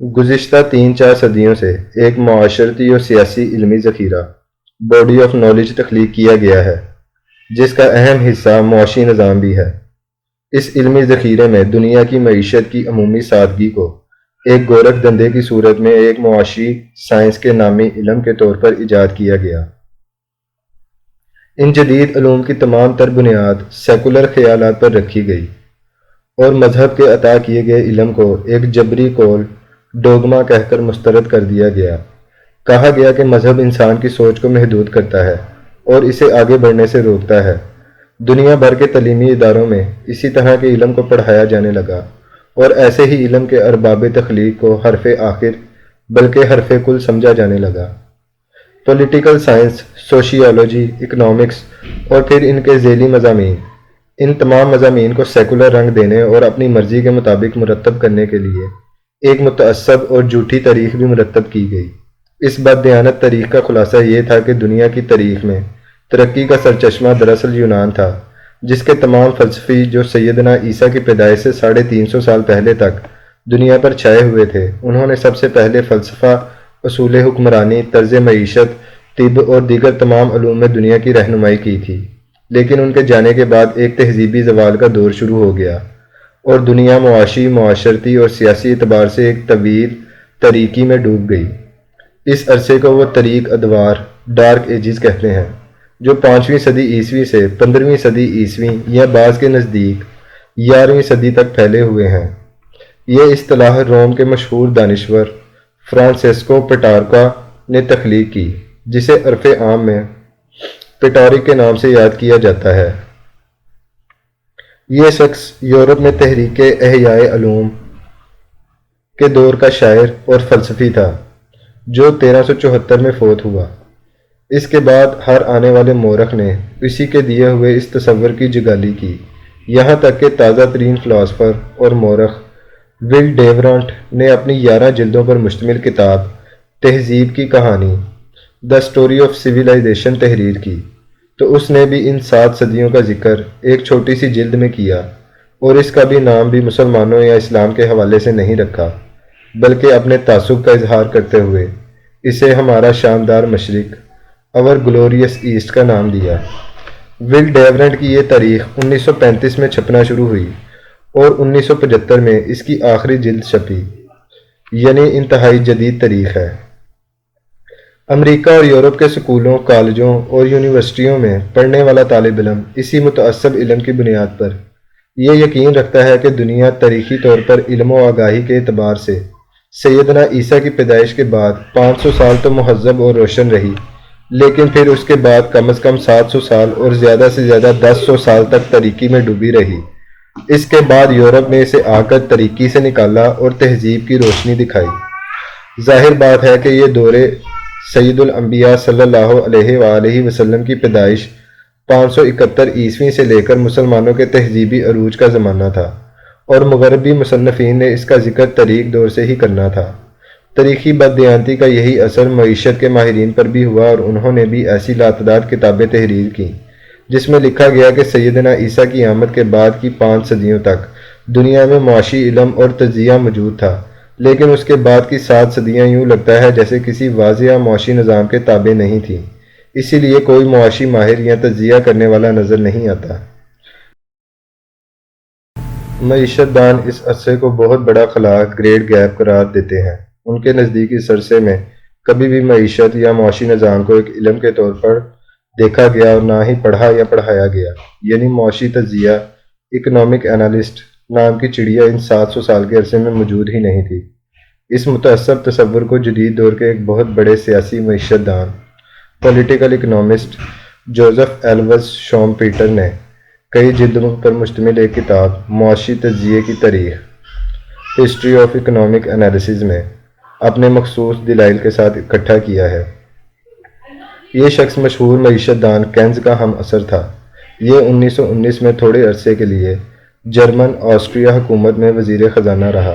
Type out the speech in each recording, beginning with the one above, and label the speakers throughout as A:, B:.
A: گزشتہ 3-4 صدیوں سے ایک معاشرتی اور سیاسی علمی ذخیرہ باڈی آف نالج تخلیق کیا گیا ہے جس کا اہم حصہ معاشی نظام بھی ہے۔ اس علمی ذخیرے میں دنیا کی معیشت کی عمومی سادگی کو ایک گورکھ دھندے کی صورت میں ایک معاشی سائنس کے نامی علم کے طور پر ایجاد کیا گیا۔ ان جدید علوم کی تمام تر بنیاد سیکولر خیالات پر رکھی گئی اور مذہب کے عطا کیے گئے علم کو ایک جبری قول ڈوگما کہہ کر مسترد کر دیا گیا۔ کہا گیا کہ مذہب انسان کی سوچ کو محدود کرتا ہے اور اسے آگے بڑھنے سے روکتا ہے۔ دنیا بھر کے تعلیمی اداروں میں اسی طرح کے علم کو پڑھایا جانے لگا اور ایسے ہی علم کے ارباب تخلیق کو حرف آخر بلکہ حرف کل سمجھا جانے لگا۔ پولیٹیکل سائنس، سوشیالوجی، اکنامکس اور پھر ان کے ذیلی مضامین، ان تمام مضامین کو سیکولر رنگ دینے اور اپنی مرضی کے مطابق مرتب کرنے کے لیے ایک متعصب اور جھوٹی تاریخ بھی مرتب کی گئی۔ اس بددیانت تاریخ کا خلاصہ یہ تھا کہ دنیا کی تاریخ میں ترقی کا سرچشمہ دراصل یونان تھا، جس کے تمام فلسفی جو سیدنا عیسیٰ کی پیدائش سے 350 سال پہلے تک دنیا پر چھائے ہوئے تھے، انہوں نے سب سے پہلے فلسفہ، اصول حکمرانی، طرز معیشت، طب اور دیگر تمام علوم میں دنیا کی رہنمائی کی تھی۔ لیکن ان کے جانے کے بعد ایک تہذیبی زوال کا دور شروع ہو گیا اور دنیا معاشی، معاشرتی اور سیاسی اعتبار سے ایک طویل تاریکی میں ڈوب گئی۔ اس عرصے کو وہ تاریک ادوار، ڈارک ایجز کہتے ہیں، جو 5ویں صدی عیسوی سے 15ویں صدی عیسوی یا بعض کے نزدیک 11ویں صدی تک پھیلے ہوئے ہیں۔ یہ اصطلاح روم کے مشہور دانشور فرانسیسکو پیٹرارکا نے تخلیق کی، جسے عرف عام میں پیٹارک کے نام سے یاد کیا جاتا ہے۔ یہ شخص یورپ میں تحریک احیاء علوم کے دور کا شاعر اور فلسفی تھا، جو 1374 میں فوت ہوا۔ اس کے بعد ہر آنے والے مورخ نے اسی کے دیے ہوئے اس تصور کی جگالی کی، یہاں تک کہ تازہ ترین فلاسفر اور مورخ ول ڈیورانٹ نے اپنی 11 جلدوں پر مشتمل کتاب تہذیب کی کہانی، دی اسٹوری آف سویلائزیشن تحریر کی، تو اس نے بھی ان 7 صدیوں کا ذکر ایک چھوٹی سی جلد میں کیا، اور اس کا بھی نام بھی مسلمانوں یا اسلام کے حوالے سے نہیں رکھا، بلکہ اپنے تعصب کا اظہار کرتے ہوئے اسے ہمارا شاندار مشرق، اور گلوریس ایسٹ کا نام دیا۔ ول ڈیورنٹ کی یہ تاریخ 1935 میں چھپنا شروع ہوئی اور 1975 میں اس کی آخری جلد چھپی، یعنی انتہائی جدید تاریخ ہے۔ امریکہ اور یورپ کے سکولوں، کالجوں اور یونیورسٹیوں میں پڑھنے والا طالب علم اسی متعصب علم کی بنیاد پر یہ یقین رکھتا ہے کہ دنیا تاریخی طور پر علم و آگاہی کے اعتبار سے سیدنا عیسیٰ کی پیدائش کے بعد 500 سال تو مہذب اور روشن رہی، لیکن پھر اس کے بعد کم از کم 700 سال اور زیادہ سے زیادہ 100 سال تک تاریکی میں ڈوبی رہی۔ اس کے بعد یورپ نے اسے آ کر تاریکی سے نکالا اور تہذیب کی روشنی دکھائی۔ ظاہر بات ہے کہ یہ دور سید الانبیاء صلی اللہ علیہ وآلہ وسلم کی پیدائش 571 عیسوی سے لے کر مسلمانوں کے تہذیبی عروج کا زمانہ تھا، اور مغربی مصنفین نے اس کا ذکر تاریک دور سے ہی کرنا تھا۔ تاریخی بددیانتی کا یہی اثر معیشت کے ماہرین پر بھی ہوا، اور انہوں نے بھی ایسی لاتعداد کتابیں تحریر کیں جس میں لکھا گیا کہ سیدنا عیسیٰ کی آمد کے بعد کی 5 صدیوں تک دنیا میں معاشی علم اور تجزیہ موجود تھا، لیکن اس کے بعد کی 7 صدیاں یوں لگتا ہے جیسے کسی واضح معاشی نظام کے تابع نہیں تھیں، اسی لیے کوئی معاشی ماہر یا تجزیہ کرنے والا نظر نہیں آتا۔ معیشت دان اس عرصے کو بہت بڑا خلا گریٹ گیپ قرار دیتے ہیں۔ ان کے نزدیک اس عرصے میں کبھی بھی معیشت یا معاشی نظام کو ایک علم کے طور پر دیکھا گیا اور نہ ہی پڑھا یا پڑھایا گیا، یعنی معاشی تجزیہ، اکنامک انالسٹ نام کی چڑیا ان 700 سال کے عرصے میں موجود ہی نہیں تھی۔ اس متعصب تصور کو جدید دور کے ایک بہت بڑے سیاسی معیشت دان، پولیٹیکل اکنامسٹ جوزف ایلوس شومپیٹر نے کئی جلدوں پر مشتمل ایک کتاب معاشی تجزیے کی تاریخ، ہسٹری آف اکنامک انالیسز میں اپنے مخصوص دلائل کے ساتھ اکٹھا کیا ہے۔ یہ شخص مشہور معیشت دان کینز کا ہم عصر تھا۔ یہ 1919 میں تھوڑے عرصے کے لیے جرمن آسٹریا حکومت میں وزیر خزانہ رہا،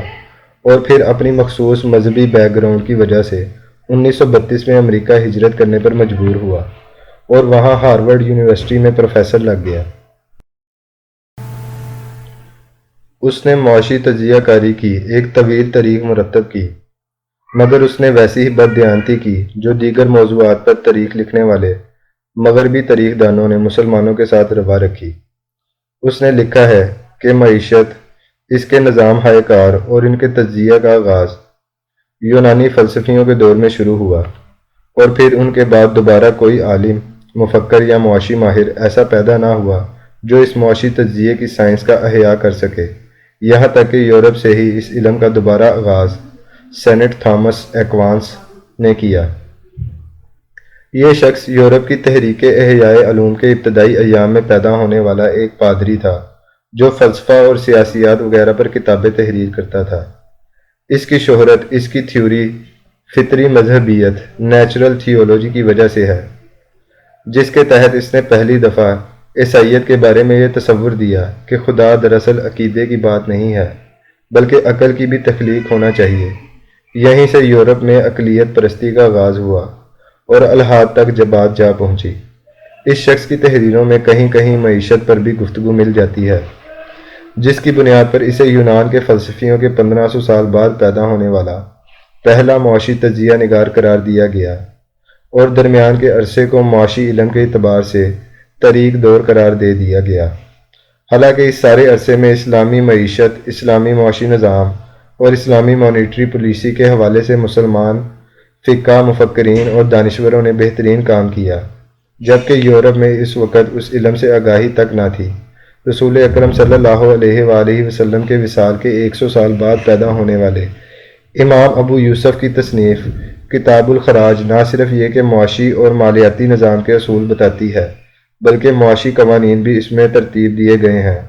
A: اور پھر اپنی مخصوص مذہبی بیک گراؤنڈ کی وجہ سے 1932 میں امریکہ ہجرت کرنے پر مجبور ہوا اور وہاں ہارورڈ یونیورسٹی میں پروفیسر لگ گیا۔ اس نے معاشی تجزیہ کاری کی ایک طویل تاریخ مرتب کی مگر اس نے ویسی ہی بددیانتی کی جو دیگر موضوعات پر تاریخ لکھنے والے مغربی تاریخ دانوں نے مسلمانوں کے ساتھ روا رکھی۔ اس نے لکھا ہے کہ معیشت، اس کے نظام ہائے کار اور ان کے تجزیہ کا آغاز یونانی فلسفیوں کے دور میں شروع ہوا، اور پھر ان کے بعد دوبارہ کوئی عالم، مفکر یا معاشی ماہر ایسا پیدا نہ ہوا جو اس معاشی تجزیے کی سائنس کا احیاء کر سکے، یہاں تک کہ یورپ سے ہی اس علم کا دوبارہ آغاز سینٹ تھامس ایکوانس نے کیا۔ یہ شخص یورپ کی تحریک احیاء علوم کے ابتدائی ایام میں پیدا ہونے والا ایک پادری تھا جو فلسفہ اور سیاسیات وغیرہ پر کتابیں تحریر کرتا تھا۔ اس کی شہرت اس کی تھیوری فطری مذہبیت، نیچرل تھیولوجی کی وجہ سے ہے، جس کے تحت اس نے پہلی دفعہ عیسائیت کے بارے میں یہ تصور دیا کہ خدا دراصل عقیدے کی بات نہیں ہے بلکہ عقل کی بھی تخلیق ہونا چاہیے۔ یہیں سے یورپ میں اقلیت پرستی کا آغاز ہوا اور الحاد تک بات جا پہنچی۔ اس شخص کی تحریروں میں کہیں کہیں معیشت پر بھی گفتگو مل جاتی ہے، جس کی بنیاد پر اسے یونان کے فلسفیوں کے 1500 سال بعد پیدا ہونے والا پہلا معاشی تجزیہ نگار قرار دیا گیا، اور درمیان کے عرصے کو معاشی علم کے اعتبار سے طریق دور قرار دے دیا گیا۔ حالانکہ اس سارے عرصے میں اسلامی معیشت، اسلامی معاشی نظام اور اسلامی مانیٹری پالیسی کے حوالے سے مسلمان فقہ، مفکرین اور دانشوروں نے بہترین کام کیا، جبکہ یورپ میں اس وقت اس علم سے آگاہی تک نہ تھی۔ رسول اکرم صلی اللہ علیہ وآلہ وسلم کے وصال کے 100 سال بعد پیدا ہونے والے امام ابو یوسف کی تصنیف کتاب الخراج نہ صرف یہ کہ معاشی اور مالیاتی نظام کے اصول بتاتی ہے بلکہ معاشی قوانین بھی اس میں ترتیب دیے گئے ہیں۔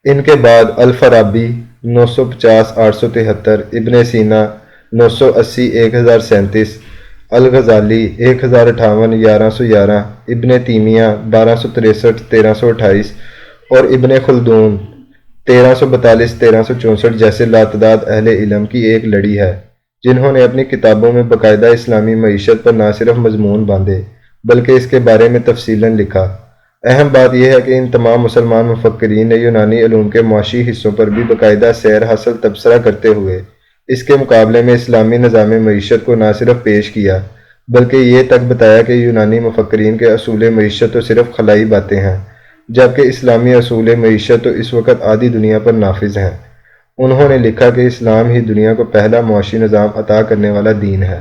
A: ان کے بعد الفارابی 950-873، ابن سینا 980 1037، الغزالی 1058-1111، ابن تیمیہ 1263-1328 اور ابن خلدون 1342-1364 جیسے لاتعداد اہل علم کی ایک لڑی ہے جنہوں نے اپنی کتابوں میں باقاعدہ اسلامی معیشت پر نہ صرف مضمون باندھے بلکہ اس کے بارے میں تفصیلاً لکھا۔ اہم بات یہ ہے کہ ان تمام مسلمان مفکرین نے یونانی علوم کے معاشی حصوں پر بھی باقاعدہ سیر حاصل تبصرہ کرتے ہوئے اس کے مقابلے میں اسلامی نظام معیشت کو نہ صرف پیش کیا بلکہ یہ تک بتایا کہ یونانی مفکرین کے اصول معیشت تو صرف خلائی باتیں ہیں، جبکہ اسلامی اصول معیشت تو اس وقت آدھی دنیا پر نافذ ہیں۔ انہوں نے لکھا کہ اسلام ہی دنیا کو پہلا معاشی نظام عطا کرنے والا دین ہے۔